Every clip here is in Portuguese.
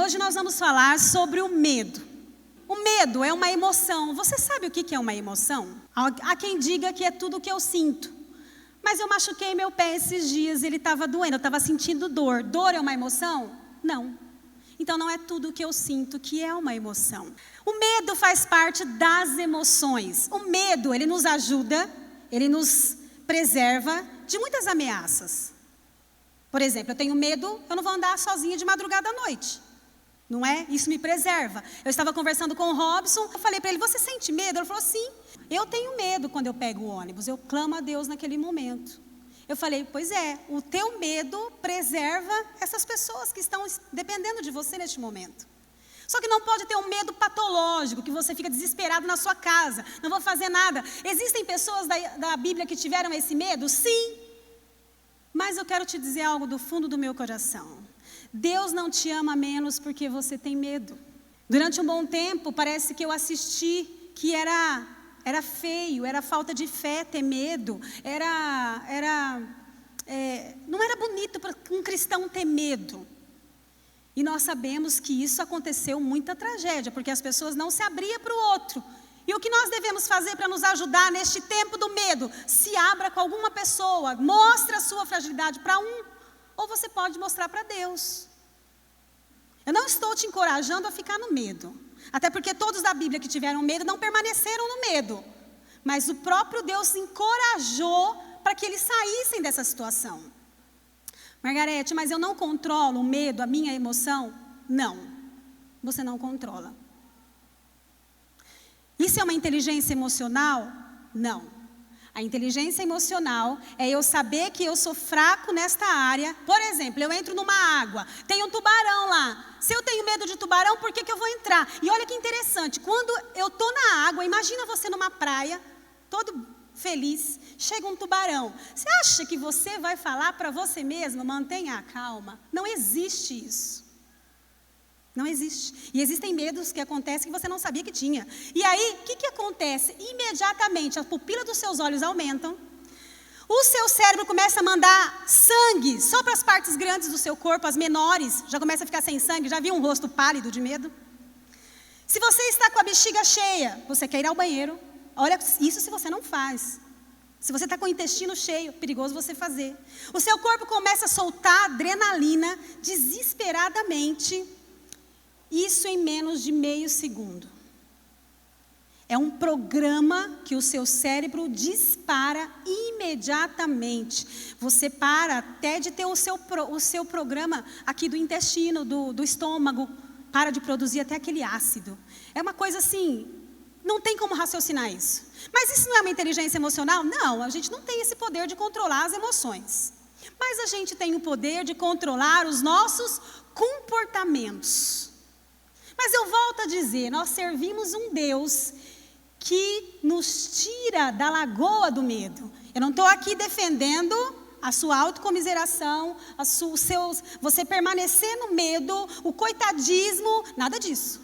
hoje nós vamos falar sobre o medo. O medo é uma emoção. Você sabe o que é uma emoção? Há quem diga que é tudo o que eu sinto. Mas eu machuquei meu pé esses dias, ele estava doendo, eu estava sentindo dor. Dor é uma emoção? Não. Então não é tudo o que eu sinto que é uma emoção. O medo faz parte das emoções. O medo, ele nos ajuda, ele nos preserva de muitas ameaças. Por exemplo, eu tenho medo, eu não vou andar sozinha de madrugada à noite. Não é? Isso me preserva. Eu estava conversando com o Robson, eu falei para ele, você sente medo? Ele falou, sim, eu tenho medo quando eu pego o ônibus, eu clamo a Deus naquele momento. Eu falei, pois é, o teu medo preserva essas pessoas que estão dependendo de você neste momento. Só que não pode ter um medo patológico, que você fica desesperado na sua casa, não vou fazer nada. Existem pessoas da Bíblia que tiveram esse medo? Sim. Mas eu quero te dizer algo do fundo do meu coração. Deus não te ama menos porque você tem medo. Durante um bom tempo, parece que eu assisti que era feio, era falta de fé ter medo, não era bonito para um cristão ter medo. E nós sabemos que isso aconteceu muita tragédia, porque as pessoas não se abriam para o outro. E o que nós devemos fazer para nos ajudar neste tempo do medo? Se abra com alguma pessoa, mostre a sua fragilidade para ou você pode mostrar para Deus. Eu não estou te encorajando a ficar no medo. Até porque todos da Bíblia que tiveram medo não permaneceram no medo. Mas o próprio Deus encorajou para que eles saíssem dessa situação. Margarete, mas eu não controlo o medo, a minha emoção? Não, você não controla. Isso é uma inteligência emocional? Não. A inteligência emocional é eu saber que eu sou fraco nesta área. Por exemplo, eu entro numa água, tem um tubarão lá. Se eu tenho medo de tubarão, por que eu vou entrar? E olha que interessante, quando eu estou na água, imagina você numa praia, todo feliz, chega um tubarão. Você acha que você vai falar para você mesmo, mantenha a calma? Não existe isso. Não existe. E existem medos que acontecem que você não sabia que tinha. E aí, o que acontece? Imediatamente, a pupila dos seus olhos aumentam. O seu cérebro começa a mandar sangue só para as partes grandes do seu corpo, as menores. Já começa a ficar sem sangue. Já viu um rosto pálido de medo? Se você está com a bexiga cheia, você quer ir ao banheiro. Olha, isso se você não faz. Se você está com o intestino cheio, perigoso você fazer. O seu corpo começa a soltar adrenalina desesperadamente. Isso em menos de meio segundo. É um programa que o seu cérebro dispara imediatamente. Você para até de ter o seu programa aqui do intestino, do estômago, para de produzir até aquele ácido. É uma coisa assim, não tem como raciocinar isso. Mas isso não é uma inteligência emocional? Não, a gente não tem esse poder de controlar as emoções. Mas a gente tem o poder de controlar os nossos comportamentos. Mas eu volto a dizer, nós servimos um Deus que nos tira da lagoa do medo. Eu não estou aqui defendendo a sua autocomiseração, você permanecer no medo, o coitadismo, nada disso.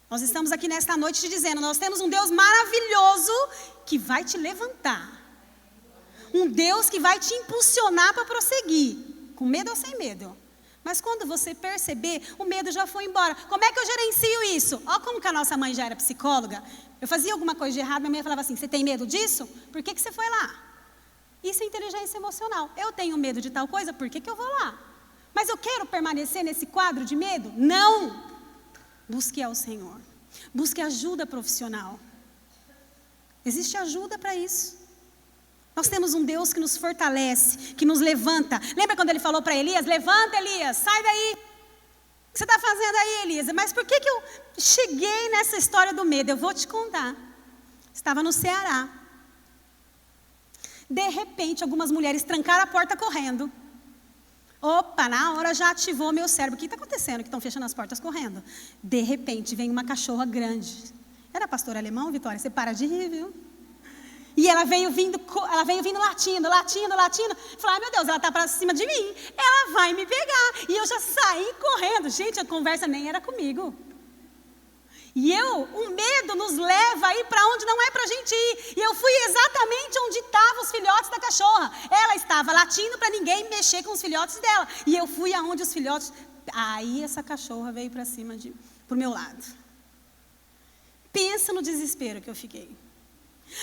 Nós estamos aqui nesta noite te dizendo, nós temos um Deus maravilhoso que vai te levantar. Um Deus que vai te impulsionar para prosseguir, com medo ou sem medo. Mas quando você perceber, o medo já foi embora. Como é que eu gerencio isso? Olha como que a nossa mãe já era psicóloga. Eu fazia alguma coisa de errado, minha mãe falava assim, você tem medo disso? Por que você foi lá? Isso é inteligência emocional. Eu tenho medo de tal coisa, por que eu vou lá? Mas eu quero permanecer nesse quadro de medo? Não! Busque ao Senhor. Busque ajuda profissional. Existe ajuda para isso. Nós temos um Deus que nos fortalece, que nos levanta. Lembra quando ele falou para Elias, levanta Elias, sai daí. O que você está fazendo aí, Elias? Mas por que eu cheguei nessa história do medo? Eu vou te contar. Estava no Ceará. De repente, algumas mulheres trancaram a porta correndo. Opa, na hora já ativou meu cérebro. O que está acontecendo que estão fechando as portas correndo? De repente, vem uma cachorra grande. Era pastor alemão, Vitória? Você para de rir, viu? E ela veio vindo latindo. Falei, ai meu Deus, ela está para cima de mim. Ela vai me pegar. E eu já saí correndo. Gente, a conversa nem era comigo. E o medo nos leva a ir para onde não é para a gente ir. E eu fui exatamente onde estavam os filhotes da cachorra. Ela estava latindo para ninguém mexer com os filhotes dela. E eu fui aonde os filhotes Aí essa cachorra veio para cima, pro meu lado. Pensa no desespero que eu fiquei.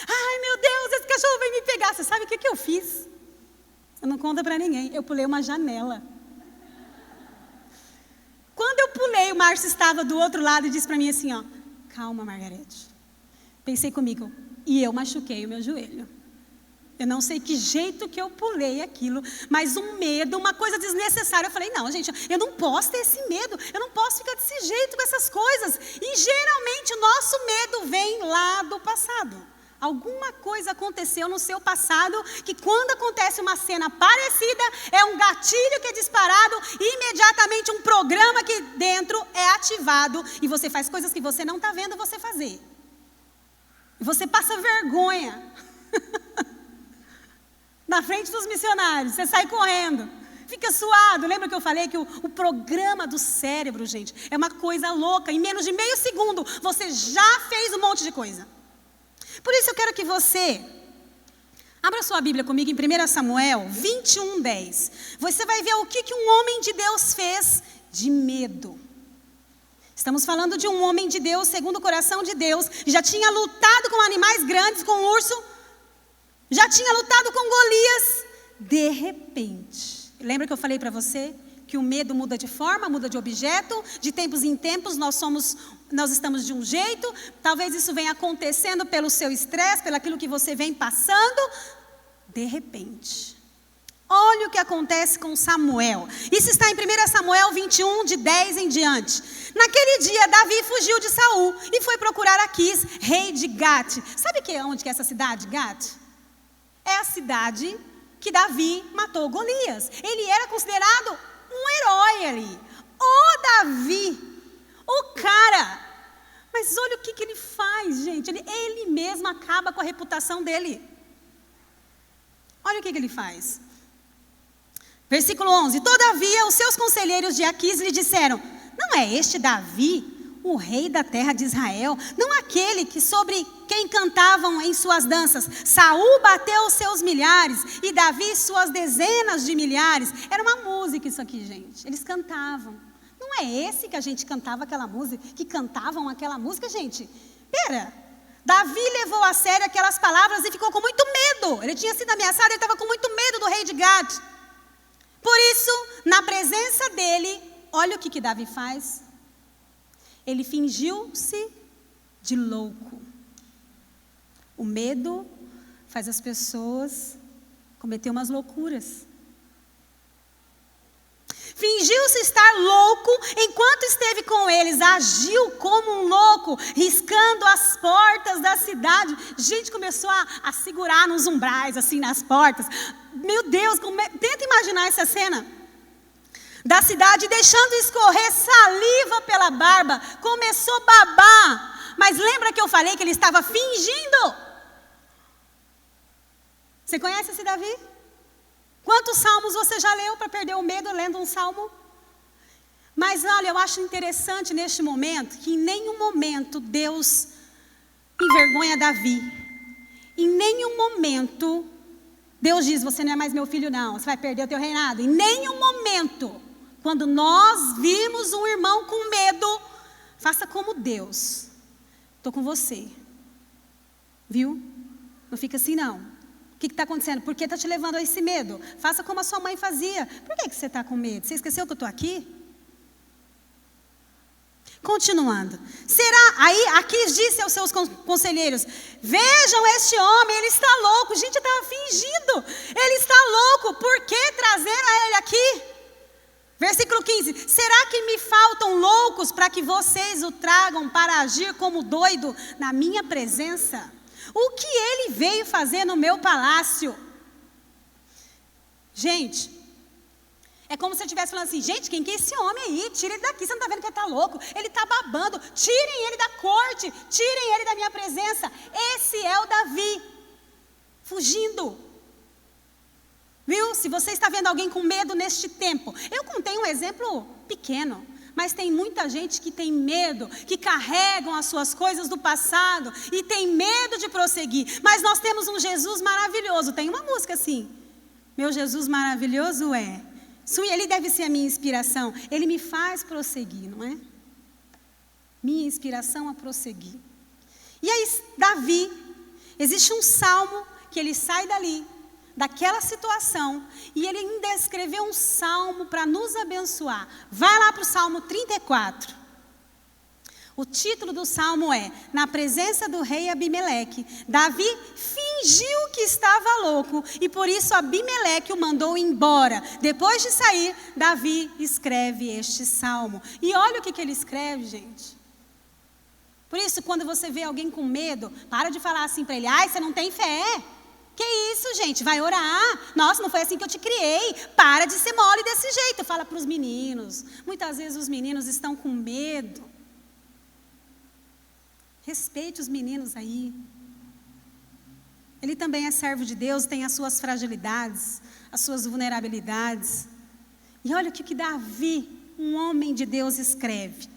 Ai, meu Deus, esse cachorro veio me pegar. Você sabe o que eu fiz? Você não conta para ninguém. Eu pulei uma janela. Quando eu pulei, o Márcio estava do outro lado e disse para mim assim, ó, calma, Margarete. Pensei comigo, e eu machuquei o meu joelho. Eu não sei que jeito que eu pulei aquilo, mas um medo, uma coisa desnecessária. Eu falei, não, gente, eu não posso ter esse medo, eu não posso ficar desse jeito com essas coisas. E geralmente o nosso medo vem lá do passado. Alguma coisa aconteceu no seu passado que quando acontece uma cena parecida, é um gatilho que é disparado e imediatamente um programa aqui dentro é ativado e você faz coisas que você não está vendo você fazer. E você passa vergonha na frente dos missionários, você sai correndo, fica suado. Lembra que eu falei que o programa do cérebro, gente, é uma coisa louca. Em menos de meio segundo, você já fez um monte de coisa. Por isso eu quero que você abra sua Bíblia comigo em 1 Samuel 21:10. Você vai ver o que um homem de Deus fez de medo. Estamos falando de um homem de Deus, segundo o coração de Deus, já tinha lutado com animais grandes, com urso, já tinha lutado com Golias. De repente, lembra que eu falei para você que o medo muda de forma, muda de objeto, de tempos em tempos nós estamos de um jeito, talvez isso venha acontecendo pelo seu estresse, pelo aquilo que você vem passando. De repente, olha o que acontece com Samuel. Isso está em 1 Samuel 21, de 10 em diante. Naquele dia, Davi fugiu de Saul e foi procurar Aquis, rei de Gate. Sabe onde que é essa cidade, Gate? É a cidade que Davi matou Golias. Ele era considerado um herói ali. O Davi, o cara. Mas olha o que ele faz, gente. Ele mesmo acaba com a reputação dele. Olha o que ele faz. Versículo 11. Todavia, os seus conselheiros de Aquis lhe disseram: não é este Davi, o rei da terra de Israel? Não aquele que sobre quem cantavam em suas danças? Saul bateu os seus milhares e Davi suas dezenas de milhares. Era uma música isso aqui, gente. Eles cantavam. Não é esse que a gente cantava aquela música, que cantavam aquela música, gente? Pera, Davi levou a sério aquelas palavras e ficou com muito medo. Ele tinha sido ameaçado, ele estava com muito medo do rei de Gade. Por isso, na presença dele, olha o que Davi faz. Ele fingiu-se de louco. O medo faz as pessoas cometer umas loucuras. Fingiu-se estar louco, enquanto esteve com eles, agiu como um louco, riscando as portas da cidade. Gente começou a segurar nos umbrais, assim, nas portas. Meu Deus, tenta imaginar essa cena. Da cidade, deixando escorrer saliva pela barba, começou a babar. Mas lembra que eu falei que ele estava fingindo? Você conhece esse Davi? Quantos salmos você já leu para perder o medo lendo um salmo? Mas olha, eu acho interessante neste momento que em nenhum momento Deus envergonha Davi. Em nenhum momento Deus diz: você não é mais meu filho não, você vai perder o teu reinado. Em nenhum momento, quando nós vimos um irmão com medo, faça como Deus. Estou com você. Viu? Não fica assim não. O que está acontecendo? Por que está te levando a esse medo? Faça como a sua mãe fazia. Por que você está com medo? Você esqueceu que eu estou aqui? Continuando. Aí Aquis disse aos seus conselheiros: vejam este homem, ele está louco. Gente, estava fingindo. Ele está louco. Por que trazeram ele aqui? Versículo 15. Será que me faltam loucos para que vocês o tragam para agir como doido na minha presença? O que ele veio fazer no meu palácio? Gente, é como se eu estivesse falando assim: gente, quem que é esse homem aí? Tira ele daqui, você não está vendo que ele está louco? Ele está babando. Tirem ele da corte, tirem ele da minha presença. Esse é o Davi, fugindo. Viu? Se você está vendo alguém com medo neste tempo, eu contei um exemplo pequeno. Mas tem muita gente que tem medo, que carregam as suas coisas do passado e tem medo de prosseguir. Mas nós temos um Jesus maravilhoso. Tem uma música assim: meu Jesus maravilhoso é. Ele deve ser a minha inspiração. Ele me faz prosseguir, não é? Minha inspiração a prosseguir. E aí, Davi, existe um salmo que ele sai dali, daquela situação, e ele ainda escreveu um salmo para nos abençoar. Vai lá para o Salmo 34. O título do salmo é: Na presença do rei Abimeleque, Davi fingiu que estava louco, e por isso Abimeleque o mandou embora. Depois de sair, Davi escreve este salmo. E olha o que ele escreve, gente. Por isso, quando você vê alguém com medo, para de falar assim para ele: ai, você não tem fé. Que isso, gente? Vai orar. Nossa, não foi assim que eu te criei. Para de ser mole desse jeito. Fala para os meninos. Muitas vezes os meninos estão com medo. Respeite os meninos aí. Ele também é servo de Deus, tem as suas fragilidades, as suas vulnerabilidades. E olha o que Davi, um homem de Deus, escreve: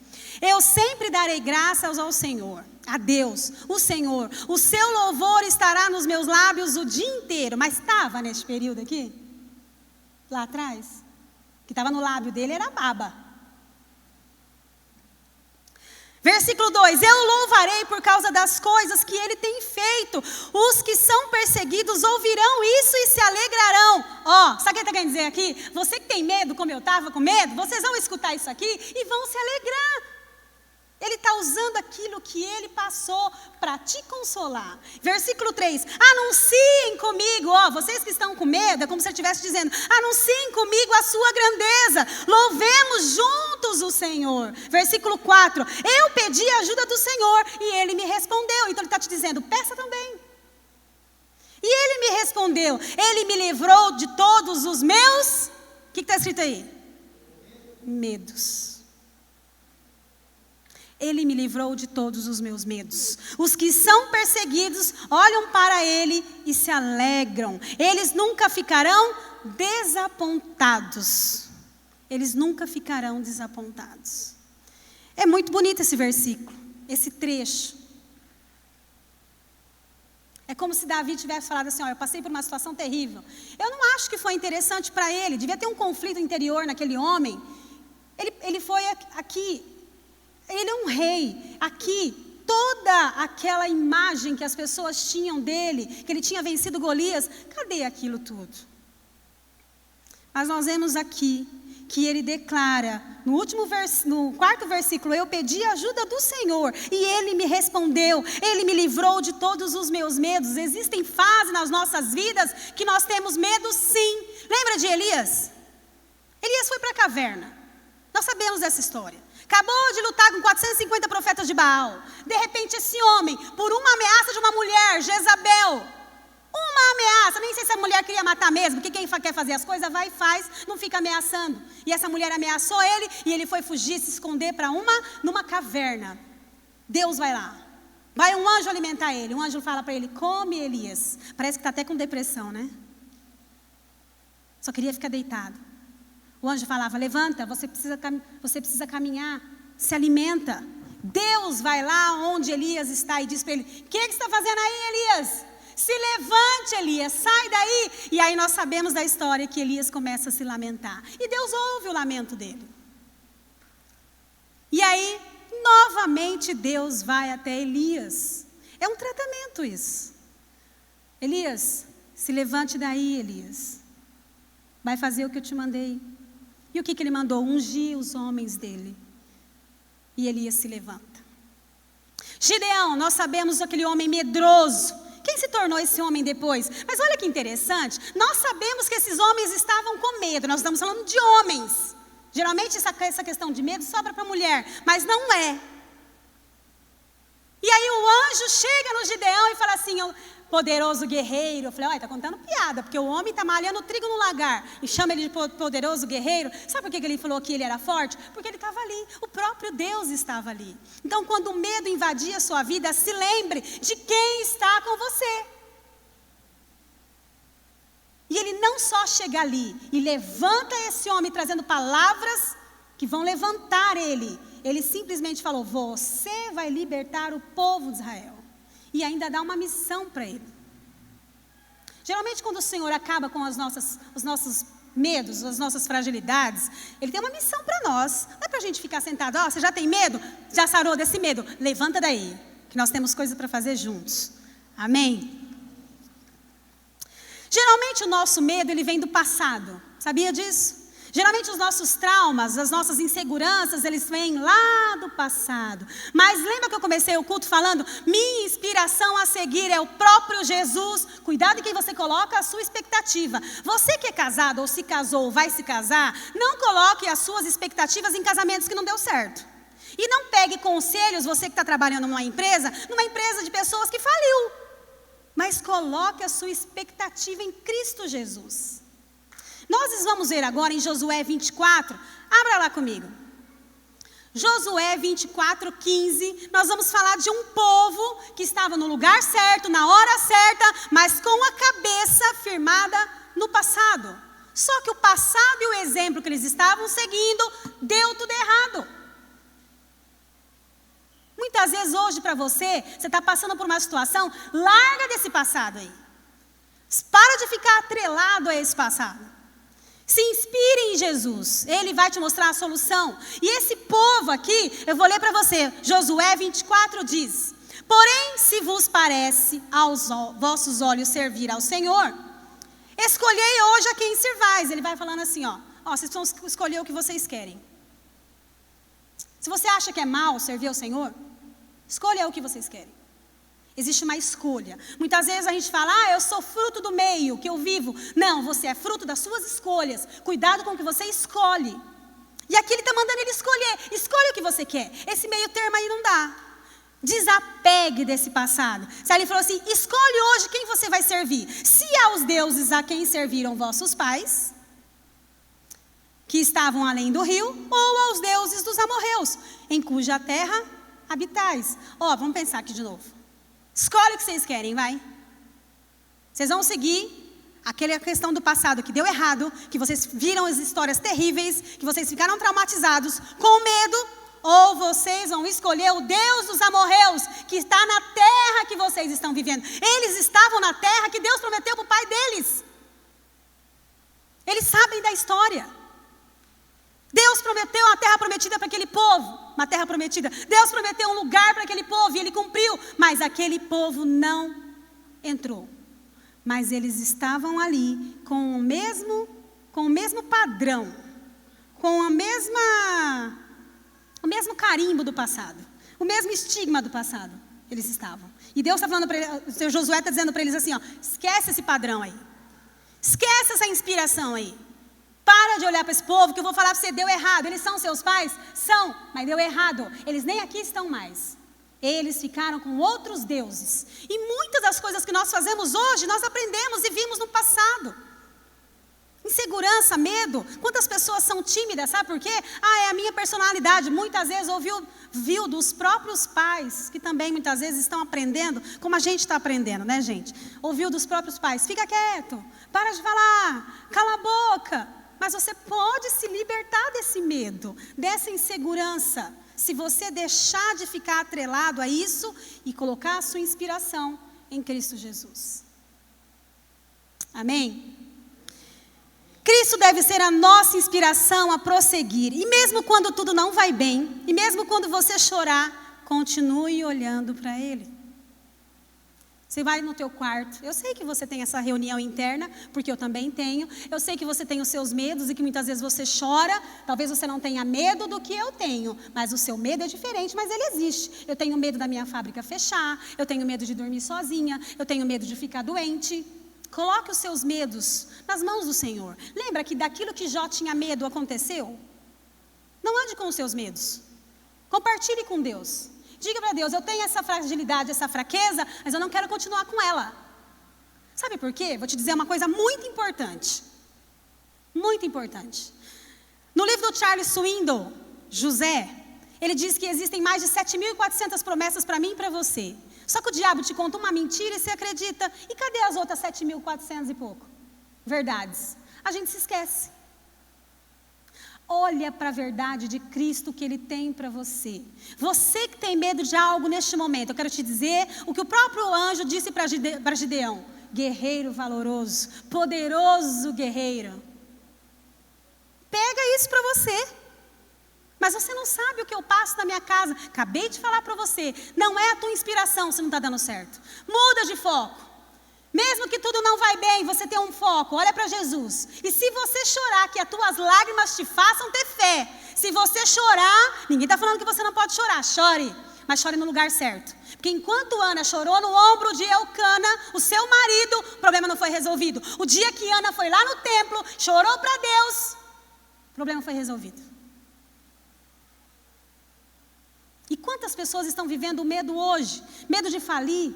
Eu sempre darei graças ao Senhor, a Deus, o Senhor. O seu louvor estará nos meus lábios o dia inteiro. Mas estava neste período aqui? Lá atrás? O que estava no lábio dele era baba. Versículo 2: Eu louvarei por causa das coisas que ele tem feito. Os que são perseguidos ouvirão isso e se alegrarão. Ó, sabe o que ele está querendo dizer aqui? Você que tem medo, como eu estava com medo, vocês vão escutar isso aqui e vão se alegrar. Ele está usando aquilo que ele passou para te consolar. Versículo 3: Anunciem comigo, ó, vocês que estão com medo, é como se ele estivesse dizendo: anunciem comigo a sua grandeza, louvemos juntos o Senhor. Versículo 4: Eu pedi a ajuda do Senhor e ele me respondeu. Então ele está te dizendo: peça também. E ele me respondeu, ele me livrou de todos os meus, o que está escrito aí? Medos. Ele me livrou de todos os meus medos. Os que são perseguidos olham para ele e se alegram. Eles nunca ficarão desapontados. Eles nunca ficarão desapontados. É muito bonito esse versículo, esse trecho. É como se Davi tivesse falado assim: ó, eu passei por uma situação terrível. Eu não acho que foi interessante para ele. Devia ter um conflito interior naquele homem. Ele foi aqui. Ele é um rei. Aqui, toda aquela imagem que as pessoas tinham dele, que ele tinha vencido Golias, cadê aquilo tudo? Mas nós vemos aqui que ele declara, no quarto versículo: eu pedi a ajuda do Senhor e ele me respondeu, ele me livrou de todos os meus medos. Existem fases nas nossas vidas que nós temos medo, sim. Lembra de Elias? Elias foi para a caverna. Nós sabemos dessa história. Acabou de lutar com 450 profetas de Baal. De repente esse homem, por uma ameaça de uma mulher, Jezabel, uma ameaça, nem sei se a mulher queria matar mesmo, porque quem quer fazer as coisas vai e faz, não fica ameaçando. E essa mulher ameaçou ele e ele foi fugir, se esconder numa caverna. Deus vai lá. Vai um anjo alimentar ele. Um anjo fala para ele: come, Elias. Parece que está até com depressão, né? Só queria ficar deitado. O anjo falava: levanta, você precisa caminhar, se alimenta. Deus vai lá onde Elias está e diz para ele: o que você está fazendo aí, Elias? Se levante, Elias, sai daí. E aí nós sabemos da história que Elias começa a se lamentar. E Deus ouve o lamento dele. E aí, novamente Deus vai até Elias. É um tratamento isso. Elias, se levante daí, Elias. Vai fazer o que eu te mandei. E o que ele mandou? Ungir os homens dele. E Elias se levanta. Gideão, nós sabemos aquele homem medroso. Quem se tornou esse homem depois? Mas olha que interessante. Nós sabemos que esses homens estavam com medo. Nós estamos falando de homens. Geralmente essa questão de medo sobra para a mulher. Mas não é. E aí o anjo chega no Gideão e fala assim: poderoso guerreiro. Eu falei: olha, está contando piada, porque o homem está malhando trigo no lagar e chama ele de poderoso guerreiro. Sabe por que ele falou que ele era forte? Porque ele estava ali, o próprio Deus estava ali. Então, quando o medo invadir a sua vida, se lembre de quem está com você. E ele não só chega ali e levanta esse homem trazendo palavras que vão levantar ele. Ele simplesmente falou: você vai libertar o povo de Israel. E ainda dá uma missão para ele. Geralmente quando o Senhor acaba com os nossos medos, as nossas fragilidades, Ele tem uma missão para nós. Não é para a gente ficar sentado, você já tem medo? Já sarou desse medo? Levanta daí, que nós temos coisas para fazer juntos. Amém? Geralmente o nosso medo, ele vem do passado. Sabia disso? Geralmente os nossos traumas, as nossas inseguranças, eles vêm lá do passado. Mas lembra que eu comecei o culto falando? Minha inspiração a seguir é o próprio Jesus. Cuidado em quem você coloca a sua expectativa. Você que é casado ou se casou ou vai se casar, não coloque as suas expectativas em casamentos que não deu certo. E não pegue conselhos, você que está trabalhando numa empresa de pessoas que faliu. Mas coloque a sua expectativa em Cristo Jesus. Nós vamos ver agora em Josué 24, abra lá comigo. Josué 24, 15, nós vamos falar de um povo que estava no lugar certo, na hora certa, mas com a cabeça firmada no passado. Só que o passado e o exemplo que eles estavam seguindo, deu tudo errado. Muitas vezes hoje para você está passando por uma situação, larga desse passado aí. Para de ficar atrelado a esse passado. Se inspire em Jesus, Ele vai te mostrar a solução. E esse povo aqui, eu vou ler para você, Josué 24 diz: porém, se vos parece aos vossos olhos servir ao Senhor, escolhei hoje a quem servais. Ele vai falando assim, vocês vão escolher o que vocês querem. Se você acha que é mal servir ao Senhor, escolha o que vocês querem. Existe uma escolha. Muitas vezes a gente fala, eu sou fruto do meio que eu vivo. Não, você é fruto das suas escolhas. Cuidado com o que você escolhe. E aqui ele está mandando ele escolher. Escolha o que você quer. Esse meio termo aí não dá. Desapegue desse passado. Se ele falou assim, escolhe hoje quem você vai servir. Se aos deuses a quem serviram vossos pais, que estavam além do rio, ou aos deuses dos amorreus, em cuja terra habitais. Vamos pensar aqui de novo. Escolhe o que vocês querem, vai. Vocês vão seguir aquela questão do passado que deu errado, que vocês viram as histórias terríveis, que vocês ficaram traumatizados, com medo, ou vocês vão escolher o Deus dos amorreus, que está na terra que vocês estão vivendo. Eles estavam na terra que Deus prometeu para o pai deles. Eles sabem da história. Deus prometeu uma terra prometida para aquele povo, uma terra prometida. Deus prometeu um lugar para aquele povo e Ele cumpriu, mas aquele povo não entrou. Mas eles estavam ali com o mesmo padrão, com o mesmo carimbo do passado, o mesmo estigma do passado. Eles estavam. E Deus está falando para eles, o seu Josué está dizendo para eles assim, esquece esse padrão aí, esquece essa inspiração aí. Para de olhar para esse povo que eu vou falar para você, deu errado. Eles são seus pais? São, mas deu errado. Eles nem aqui estão mais. Eles ficaram com outros deuses. E muitas das coisas que nós fazemos hoje, nós aprendemos e vimos no passado. Insegurança, medo. Quantas pessoas são tímidas, sabe por quê? É a minha personalidade. Muitas vezes viu dos próprios pais, que também muitas vezes estão aprendendo, como a gente está aprendendo, né, gente? Ouviu dos próprios pais, fica quieto, para de falar, cala a boca. Mas você pode se libertar desse medo, dessa insegurança, se você deixar de ficar atrelado a isso e colocar a sua inspiração em Cristo Jesus. Amém? Cristo deve ser a nossa inspiração a prosseguir. E mesmo quando tudo não vai bem, e mesmo quando você chorar, continue olhando para Ele. Você vai no teu quarto, eu sei que você tem essa reunião interna, porque eu também tenho. Eu sei que você tem os seus medos e que muitas vezes você chora. Talvez você não tenha medo do que eu tenho, mas o seu medo é diferente, mas ele existe. Eu tenho medo da minha fábrica fechar, eu tenho medo de dormir sozinha, eu tenho medo de ficar doente. Coloque os seus medos nas mãos do Senhor. Lembra que daquilo que Jó tinha medo aconteceu? Não ande com os seus medos. Compartilhe com Deus. Diga para Deus, eu tenho essa fragilidade, essa fraqueza, mas eu não quero continuar com ela. Sabe por quê? Vou te dizer uma coisa muito importante. Muito importante. No livro do Charles Swindoll, José, ele diz que existem mais de 7.400 promessas para mim e para você. Só que o diabo te conta uma mentira e você acredita. E cadê as outras 7.400 e pouco? Verdades. A gente se esquece. Olha para a verdade de Cristo que Ele tem para você. Você que tem medo de algo neste momento, eu quero te dizer o que o próprio anjo disse para Gideão. Guerreiro valoroso, poderoso guerreiro. Pega isso para você. Mas você não sabe o que eu passo na minha casa. Acabei de falar para você. Não é a tua inspiração se não está dando certo. Muda de foco. Mesmo que tudo não vai bem, você tem um foco. Olha para Jesus. E se você chorar, que as tuas lágrimas te façam ter fé. Se você chorar, ninguém está falando que você não pode chorar. Chore, mas chore no lugar certo. Porque enquanto Ana chorou no ombro de Eucana, o seu marido, o problema não foi resolvido. O dia que Ana foi lá no templo, chorou para Deus, o problema foi resolvido. E quantas pessoas estão vivendo medo hoje? Medo de falir.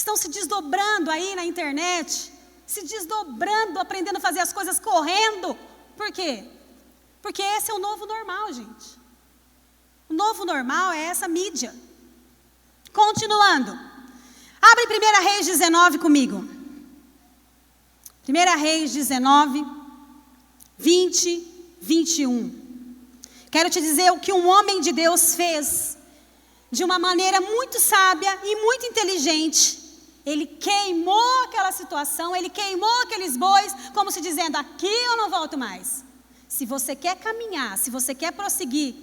Estão se desdobrando aí na internet. Se desdobrando, aprendendo a fazer as coisas correndo. Por quê? Porque esse é o novo normal, gente. O novo normal é essa mídia. Continuando. Abre 1 Reis 19 comigo. 1 Reis 19, 20, 21. Quero te dizer o que um homem de Deus fez de uma maneira muito sábia e muito inteligente. Ele queimou aquela situação, ele queimou aqueles bois, como se dizendo, aqui eu não volto mais. Se você quer caminhar, se você quer prosseguir,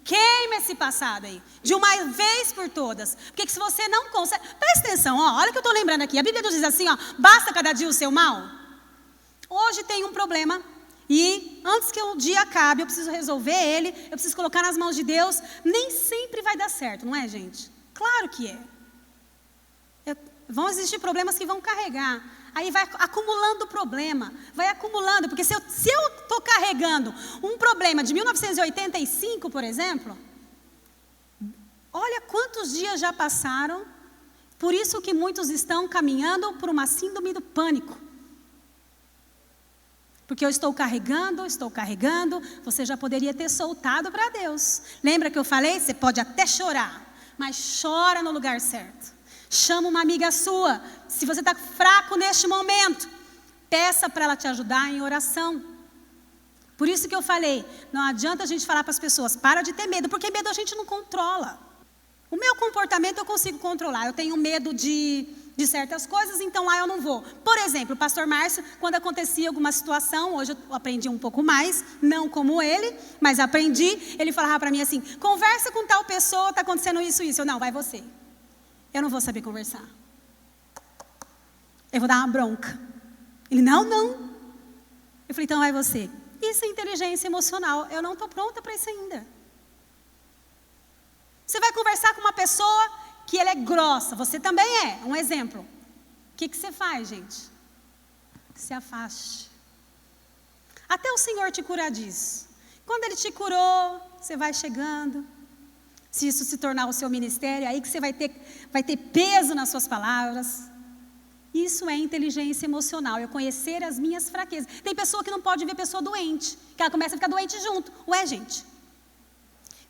queima esse passado aí, de uma vez por todas. Porque se você não consegue, presta atenção, ó, olha o que eu estou lembrando aqui. A Bíblia nos diz assim, ó, basta cada dia o seu mal. Hoje tem um problema. E antes que o dia acabe, eu preciso resolver ele, eu preciso colocar nas mãos de Deus. Nem sempre vai dar certo, não é, gente? Claro que é. Vão existir problemas que vão carregar. Aí vai acumulando problema, vai acumulando. Porque se eu estou carregando um problema de 1985, por exemplo, olha quantos dias já passaram. Por isso que muitos estão caminhando por uma síndrome do pânico. Porque eu estou carregando, você já poderia ter soltado para Deus. Lembra que eu falei? Você pode até chorar, mas chora no lugar certo. Chama uma amiga sua, se você está fraco neste momento, peça para ela te ajudar em oração. Por isso que eu falei, não adianta a gente falar para as pessoas, para de ter medo, porque medo a gente não controla. O meu comportamento eu consigo controlar, eu tenho medo de certas coisas, então lá eu não vou. Por exemplo, o pastor Márcio, quando acontecia alguma situação, hoje eu aprendi um pouco mais, não como ele, mas aprendi, ele falava para mim assim, conversa com tal pessoa, está acontecendo isso, isso. Eu, não, vai você. Eu não vou saber conversar. Eu vou dar uma bronca. Ele, não. Eu falei, então vai você. Isso é inteligência emocional, eu não estou pronta para isso ainda. Você vai conversar com uma pessoa que ela é grossa, você também é, um exemplo. O que você faz, gente? Se afaste. Até o Senhor te curar disso. Quando Ele te curou, você vai chegando. Se isso se tornar o seu ministério, aí que você vai ter peso nas suas palavras. Isso é inteligência emocional, eu conhecer as minhas fraquezas. Tem pessoa que não pode ver pessoa doente, que ela começa a ficar doente junto. Ué, gente,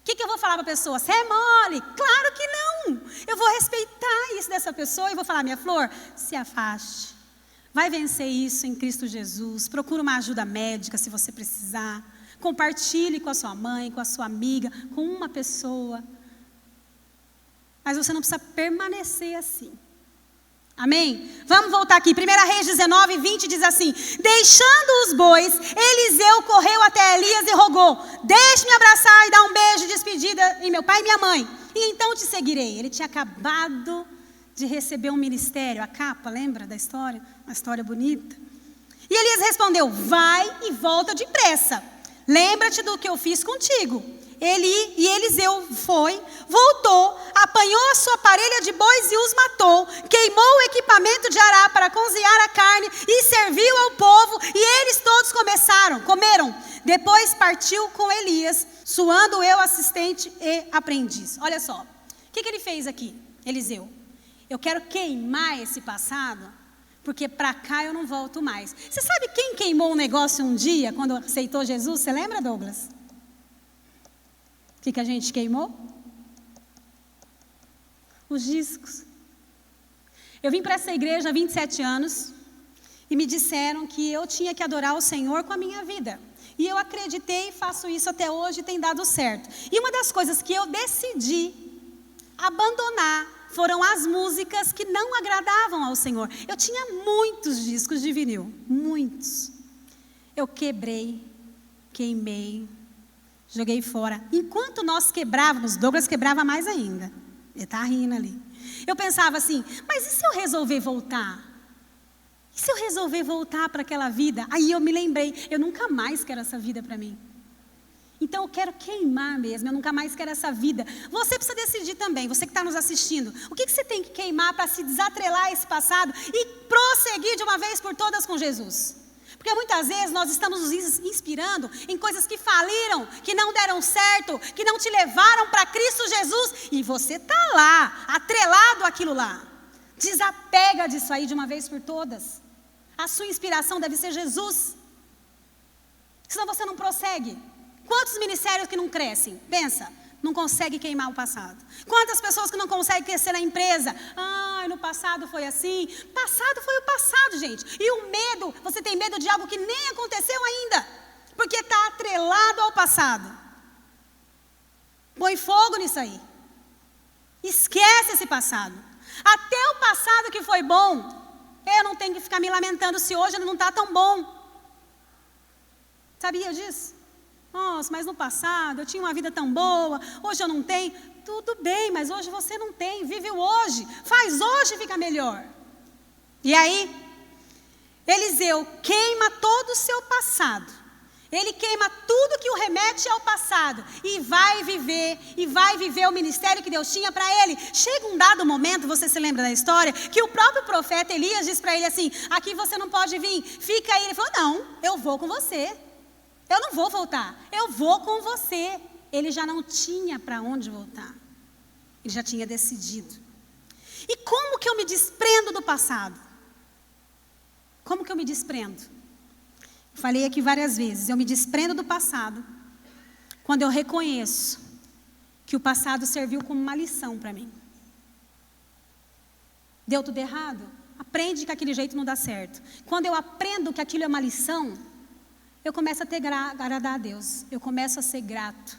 o que eu vou falar para a pessoa? Você é mole? Claro que não. Eu vou respeitar isso dessa pessoa e vou falar, minha flor, se afaste. Vai vencer isso em Cristo Jesus. Procura uma ajuda médica se você precisar. Compartilhe com a sua mãe, com a sua amiga, com uma pessoa. Mas você não precisa permanecer assim. Amém? Vamos voltar aqui. 1 Reis 19, 20 diz assim: deixando os bois, Eliseu correu até Elias e rogou: deixe-me abraçar e dar um beijo de despedida em meu pai e minha mãe, e então te seguirei. Ele tinha acabado de receber um ministério, a capa, lembra da história? Uma história bonita. E Elias respondeu: vai e volta depressa. Lembra-te do que eu fiz contigo. Eliseu foi, voltou, apanhou a sua parelha de bois e os matou, queimou o equipamento de arar para cozinhar a carne e serviu ao povo, e eles todos comeram. Depois partiu com Elias, suando eu assistente e aprendiz. Olha só, o que ele fez aqui, Eliseu? Eu quero queimar esse passado, porque para cá eu não volto mais. Você sabe quem queimou um negócio um dia, quando aceitou Jesus? Você lembra, Douglas? O que a gente queimou? Os discos. Eu vim para essa igreja há 27 anos e me disseram que eu tinha que adorar o Senhor com a minha vida. E eu acreditei e faço isso até hoje e tem dado certo. E uma das coisas que eu decidi abandonar foram as músicas que não agradavam ao Senhor. Eu tinha muitos discos de vinil, muitos. Eu quebrei, queimei, joguei fora. Enquanto nós quebrávamos, Douglas quebrava mais ainda. Ele está rindo ali. Eu pensava assim, mas e se eu resolver voltar? E se eu resolver voltar para aquela vida? Aí eu me lembrei, eu nunca mais quero essa vida para mim. Então eu quero queimar mesmo, eu nunca mais quero essa vida. Você precisa decidir também, você que está nos assistindo. O que você tem que queimar para se desatrelar a esse passado e prosseguir de uma vez por todas com Jesus? Porque muitas vezes nós estamos nos inspirando em coisas que faliram, que não deram certo, que não te levaram para Cristo Jesus. E você está lá, atrelado àquilo lá. Desapega disso aí de uma vez por todas. A sua inspiração deve ser Jesus. Senão você não prossegue. Quantos ministérios que não crescem? Pensa, não consegue queimar o passado. Quantas pessoas que não conseguem crescer na empresa? No passado foi assim. Passado foi o passado, gente. E o medo, você tem medo de algo que nem aconteceu ainda. Porque está atrelado ao passado. Põe fogo nisso aí. Esquece esse passado. Até o passado que foi bom, eu não tenho que ficar me lamentando se hoje ele não está tão bom. Sabia disso? Nossa, mas no passado eu tinha uma vida tão boa, hoje eu não tenho. Tudo bem, mas hoje você não tem, vive o hoje, faz hoje ficar melhor. E aí, Eliseu queima todo o seu passado. Ele queima tudo que o remete ao passado e vai viver o ministério que Deus tinha para ele. Chega um dado momento, você se lembra da história, que o próprio profeta Elias diz para ele assim, aqui você não pode vir, fica aí. Ele falou, não, eu vou com você. Eu não vou voltar, eu vou com você. Ele já não tinha para onde voltar. Ele já tinha decidido. E como que eu me desprendo do passado? Como que eu me desprendo? Falei aqui várias vezes, eu me desprendo do passado quando eu reconheço que o passado serviu como uma lição para mim. Deu tudo errado? Aprende que aquele jeito não dá certo. Quando eu aprendo que aquilo é uma lição, eu começo a agradar a Deus, eu começo a ser grato.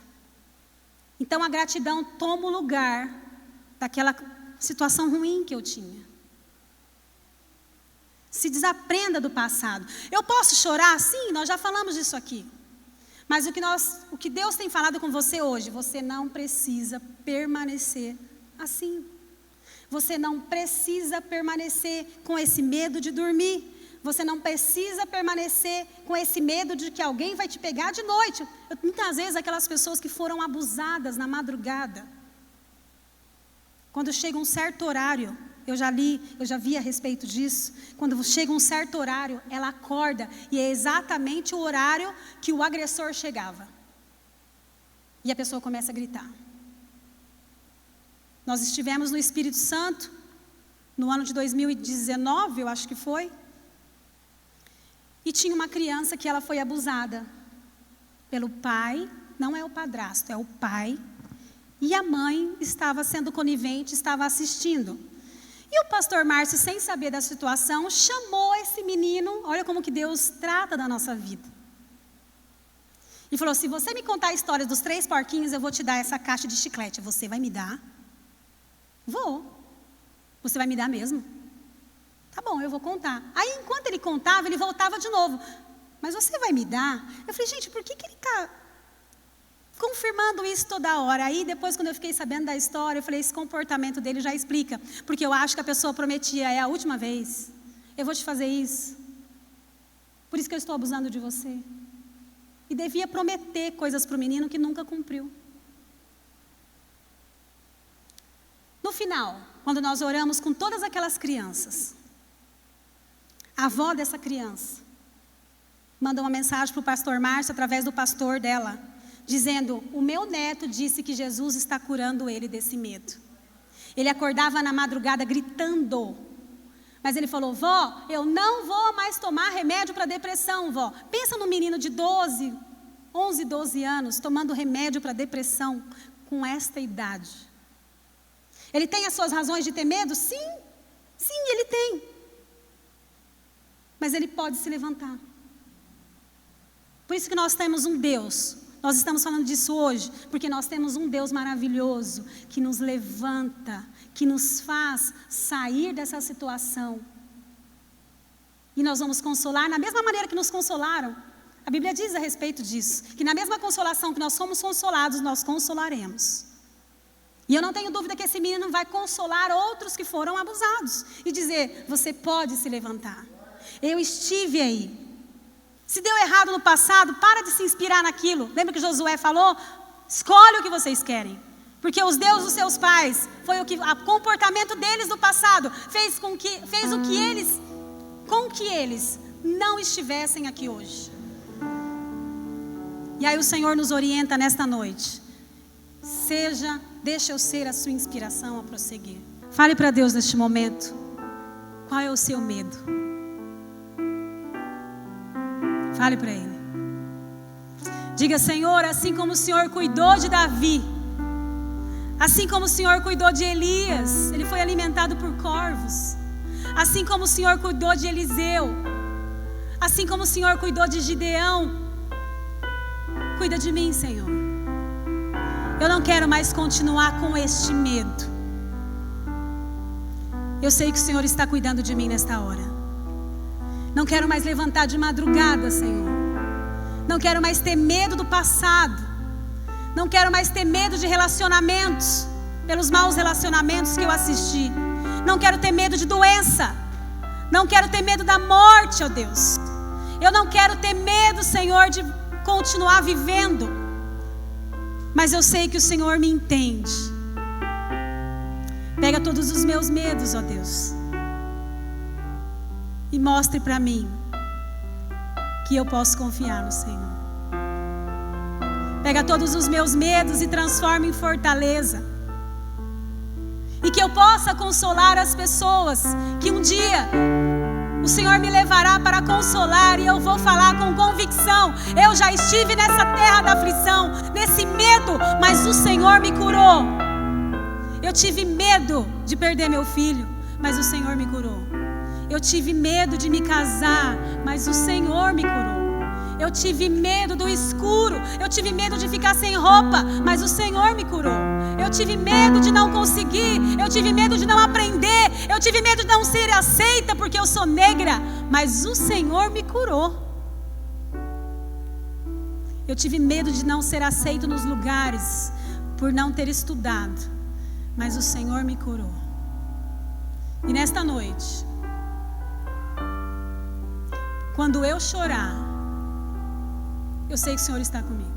Então a gratidão toma o lugar daquela situação ruim que eu tinha. Se desaprenda do passado. Eu posso chorar? Sim, nós já falamos disso aqui. Mas o que Deus tem falado com você hoje, você não precisa permanecer assim. Você não precisa permanecer com esse medo de dormir. Você não precisa permanecer com esse medo de que alguém vai te pegar de noite. Muitas vezes aquelas pessoas que foram abusadas na madrugada. Quando chega um certo horário, eu já vi a respeito disso. Quando chega um certo horário, ela acorda e é exatamente o horário que o agressor chegava. E a pessoa começa a gritar. Nós estivemos no Espírito Santo, no ano de 2019, eu acho que foi. E tinha uma criança que ela foi abusada pelo pai, não é o padrasto, é o pai. E a mãe estava sendo conivente, estava assistindo. E o pastor Márcio, sem saber da situação, chamou esse menino, olha como que Deus trata da nossa vida. E falou, se você me contar a história dos 3 porquinhos, eu vou te dar essa caixa de chiclete. Você vai me dar? Vou. Você vai me dar mesmo? Tá bom, eu vou contar. Aí, enquanto ele contava, ele voltava de novo. Mas você vai me dar? Eu falei, gente, por que ele está confirmando isso toda hora? Aí, depois, quando eu fiquei sabendo da história, eu falei, esse comportamento dele já explica. Porque eu acho que a pessoa prometia, é a última vez. Eu vou te fazer isso. Por isso que eu estou abusando de você. E devia prometer coisas para o menino que nunca cumpriu. No final, quando nós oramos com todas aquelas crianças, a avó dessa criança manda uma mensagem para o pastor Márcio, através do pastor dela, dizendo, o meu neto disse que Jesus está curando ele desse medo. Ele acordava na madrugada gritando, mas ele falou, vó, eu não vou mais tomar remédio para depressão, vó. Pensa num menino de 11, 12 anos, tomando remédio para depressão, com esta idade. Ele tem as suas razões de ter medo? Sim, ele tem. Mas ele pode se levantar. Por isso que nós temos um Deus. Nós estamos falando disso hoje, porque nós temos um Deus maravilhoso, que nos levanta, que nos faz sair dessa situação. E nós vamos consolar, na mesma maneira que nos consolaram A Bíblia diz a respeito disso, que na mesma consolação que nós somos consolados, nós consolaremos. E eu não tenho dúvida que esse menino vai consolar outros que foram abusados e dizer: você pode se levantar. Eu estive aí. Se deu errado no passado, para de se inspirar naquilo. Lembra que Josué falou? Escolhe o que vocês querem. Porque os deuses dos seus pais, foi o comportamento deles no passado, fez com que eles não estivessem aqui hoje. E aí o Senhor nos orienta nesta noite. Deixa eu ser a sua inspiração a prosseguir. Fale para Deus neste momento. Qual é o seu medo? Fale para Ele. Diga: Senhor, assim como o Senhor cuidou de Davi, assim como o Senhor cuidou de Elias, ele foi alimentado por corvos. Assim como o Senhor cuidou de Eliseu, assim como o Senhor cuidou de Gideão, cuida de mim, Senhor. Eu não quero mais continuar com este medo. Eu sei que o Senhor está cuidando de mim nesta hora. Não quero mais levantar de madrugada, Senhor. Não quero mais ter medo do passado. Não quero mais ter medo de relacionamentos, pelos maus relacionamentos que eu assisti. Não quero ter medo de doença. Não quero ter medo da morte, ó Deus. Eu não quero ter medo, Senhor, de continuar vivendo. Mas eu sei que o Senhor me entende. Pega todos os meus medos, ó Deus, e mostre para mim que eu posso confiar no Senhor. Pega todos os meus medos e transforma em fortaleza. E que eu possa consolar as pessoas que um dia o Senhor me levará para consolar, e eu vou falar com convicção: eu já estive nessa terra da aflição, nesse medo, mas o Senhor me curou. Eu tive medo de perder meu filho, mas o Senhor me curou. Eu tive medo de me casar, mas o Senhor me curou. Eu tive medo do escuro, eu tive medo de ficar sem roupa, mas o Senhor me curou. Eu tive medo de não conseguir, eu tive medo de não aprender, eu tive medo de não ser aceita porque eu sou negra, mas o Senhor me curou. Eu tive medo de não ser aceito nos lugares por não ter estudado, mas o Senhor me curou. E nesta noite, quando eu chorar, eu sei que o Senhor está comigo.